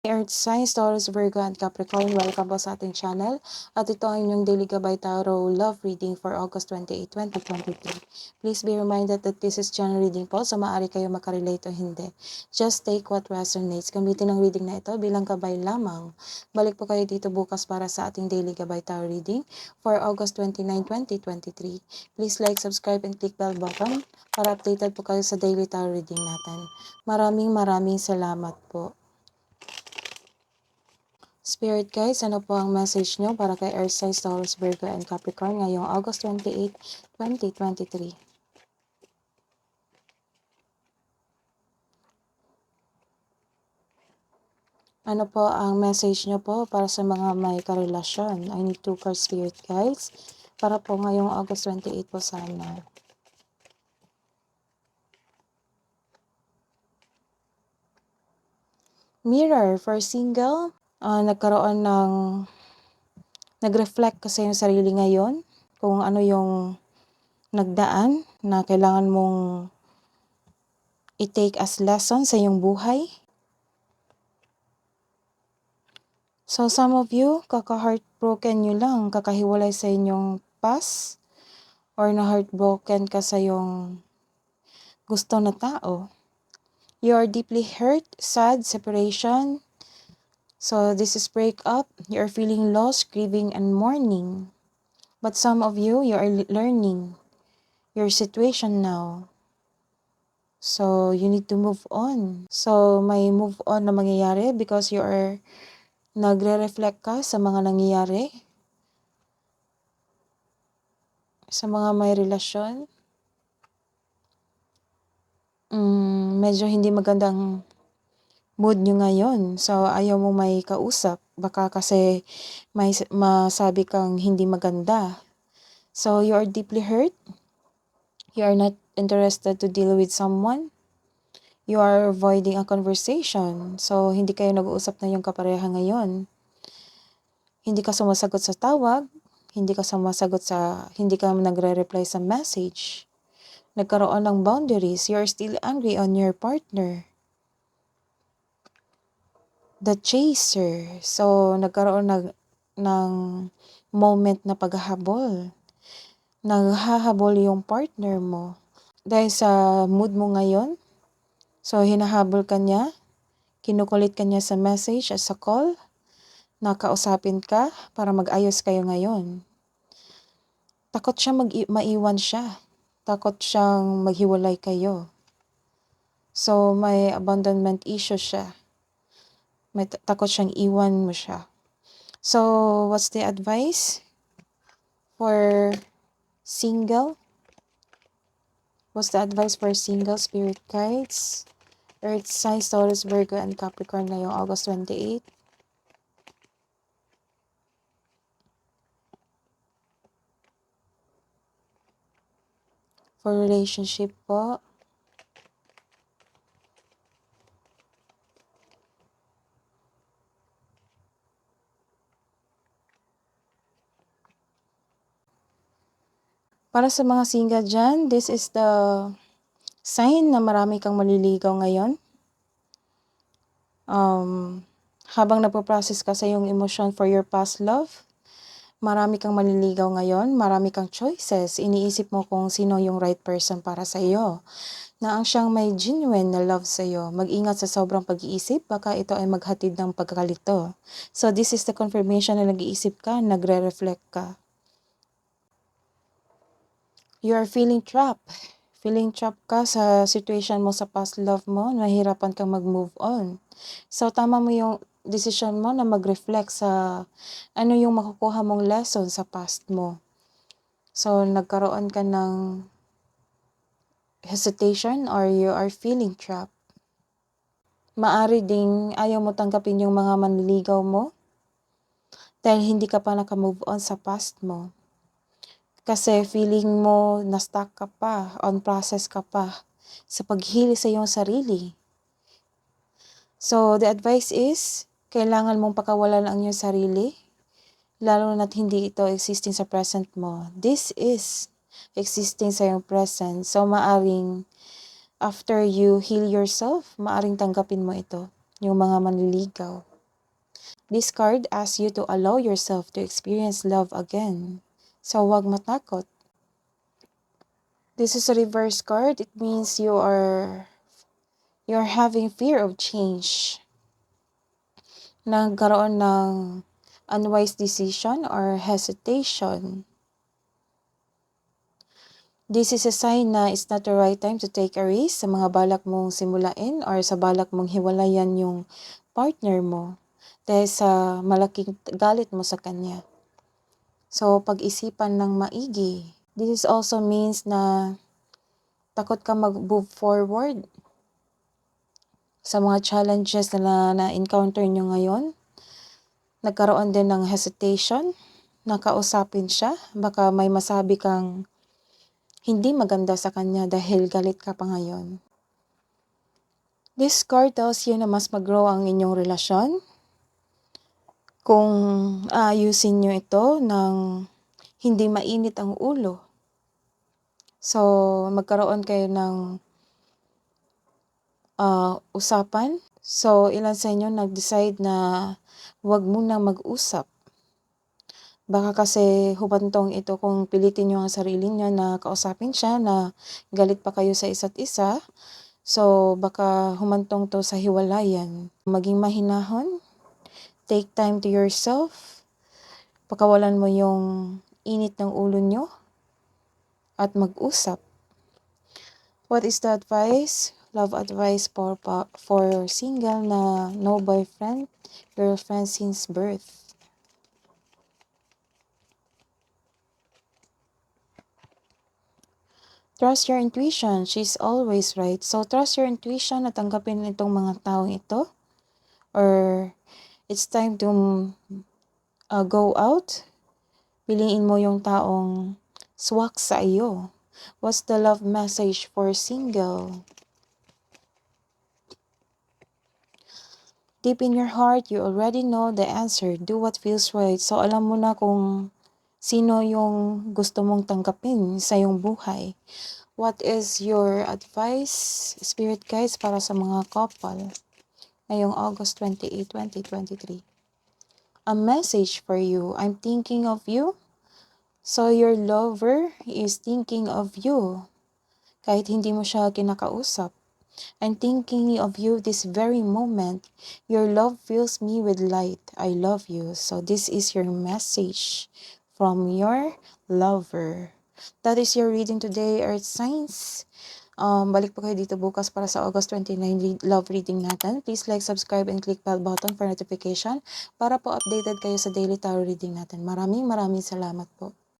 Earth Signs, Taurus, Virgo, and Capricorn, welcome po sa ating channel. At ito ang inyong Daily Gabay Tarot Love Reading for August 28, 2023. Please be reminded that this is general reading po, so maaari kayo makarelate o hindi. Just take what resonates. Gamitin ang reading na ito bilang gabay lamang. Balik po kayo dito bukas para sa ating Daily Gabay Tarot Reading for August 29, 2023. Please like, subscribe, and click bell button para updated po kayo sa Daily Tarot Reading natin. Maraming salamat po. Spirit guides, ano po ang message nyo para kay Earth Signs, Taurus, Virgo, and Capricorn ngayong August 28, 2023? Ano po ang message nyo po para sa mga may karelasyon? I need 2 cards, Spirit guides, para po ngayong August 28 po sana. Mirror for single. Nagkaroon ng nag-reflect kasi yung sarili ngayon kung ano yung nagdaan na kailangan mong i-take as lesson sa iyong buhay. So some of you, kaka-heartbroken nyo lang, kakahiwalay sa inyong past, or na-heartbroken ka sa iyong gusto na tao. You are deeply hurt, sad, separation. So this is breakup. You are feeling lost, grieving, and mourning. But some of you, you are learning your situation now. So you need to move on. So may move on na mangyayari because you are nagre-reflect ka sa mga nangyayari sa mga may relasyon. Medyo hindi magandang mood nyo ngayon. So, ayaw mo may kausap. Baka kasi may masabi kang hindi maganda. So, you are deeply hurt. You are not interested to deal with someone. You are avoiding a conversation. So, hindi kayo nag-uusap na yung kapareha ngayon. Hindi ka sumasagot sa tawag. Hindi ka nagre-reply sa message. Nagkaroon ng boundaries. You are still angry on your partner. The chaser. So, nagkaroon ng moment na paghahabol. Naghahabol yung partner mo. Dahil sa mood mo ngayon, so hinahabol ka niya, kinukulit ka niya sa message at sa call, nakausapin ka para mag-ayos kayo ngayon. Takot siya maiwan siya. Takot siyang maghiwalay kayo. So, may abandonment issue siya. May takot siyang iwan mo siya. So, what's the advice for single? What's the advice for single, Spirit guides? Earth signs, Taurus, Virgo, and Capricorn ngayong August 28. For relationship po, para sa mga single dyan, this is the sign na marami kang maliligaw ngayon. Habang napoprocess ka sa iyong emotion for your past love, marami kang maliligaw ngayon, marami kang choices. Iniisip mo kung sino yung right person para sa iyo. Na ang siyang may genuine na love sa iyo. Mag-ingat sa sobrang pag-iisip, baka ito ay maghatid ng pagkakalito. So this is the confirmation na nag-iisip ka, nagre-reflect ka. You are feeling trapped. Feeling trapped ka sa situation mo sa past love mo, nahihirapan kang mag-move on. So tama mo yung decision mo na mag-reflect sa ano yung makukuha mong lesson sa past mo. So nagkaroon ka ng hesitation or you are feeling trapped. Maari ding ayaw mo tanggapin yung mga manliligaw mo dahil hindi ka pa naka-move on sa past mo. Kasi feeling mo na-stuck ka pa, on process ka pa sa paghili sa iyong sarili. So, the advice is, kailangan mong pakawalan ang iyong sarili, lalo na't hindi ito existing sa present mo. This is existing sa iyong present. So, maaring, after you heal yourself, maaring tanggapin mo ito, yung mga manliligaw. This card asks you to allow yourself to experience love again. So huwag matakot. This is a reverse card. It means you're having fear of change. Nagkaroon ng unwise decision or hesitation. This is a sign na it's not the right time to take a risk sa mga balak mong simulain or sa balak mong hiwalayan yung partner mo dahil sa malaking galit mo sa kanya. So, pag-isipan ng maigi. This also means na takot ka mag-move forward sa mga challenges na na-encounter nyo ngayon. Nagkaroon din ng hesitation, nakausapin siya, baka may masabi kang hindi maganda sa kanya dahil galit ka pa ngayon. This card tells you na mas mag-grow ang inyong relasyon kung ayusin nyo ito ng hindi mainit ang ulo. So, magkaroon kayo ng usapan. So, ilan sa inyo nag-decide na huwag muna mag-usap. Baka kasi hubantong ito kung pilitin nyo ang sarili nyo na kausapin siya na galit pa kayo sa isa't isa. So, baka humantong to sa hiwalayan. Maging mahinahon. Take time to yourself. Pakawalan mo yung init ng ulo nyo. At mag-usap. What is the advice? Love advice for single na no boyfriend, girlfriend since birth. Trust your intuition. She's always right. So, trust your intuition at tanggapin itong mga taong ito. Or, it's time to go out. Piliin mo yung taong swak sa iyo. What's the love message for single? Deep in your heart, you already know the answer. Do what feels right. So, alam mo na kung sino yung gusto mong tanggapin sa iyong buhay. What is your advice, spirit guides, para sa mga couple ngayong August 28, 2023? A message for you. I'm thinking of you. So your lover is thinking of you. Kahit hindi mo siya kinakausap. I'm thinking of you this very moment. Your love fills me with light. I love you. So this is your message from your lover. That is your reading today, Earth Signs. Balik po kayo dito bukas para sa August 29 love reading natin. Please like, subscribe, and click bell button for notification para po updated kayo sa daily tarot reading natin. Maraming salamat po.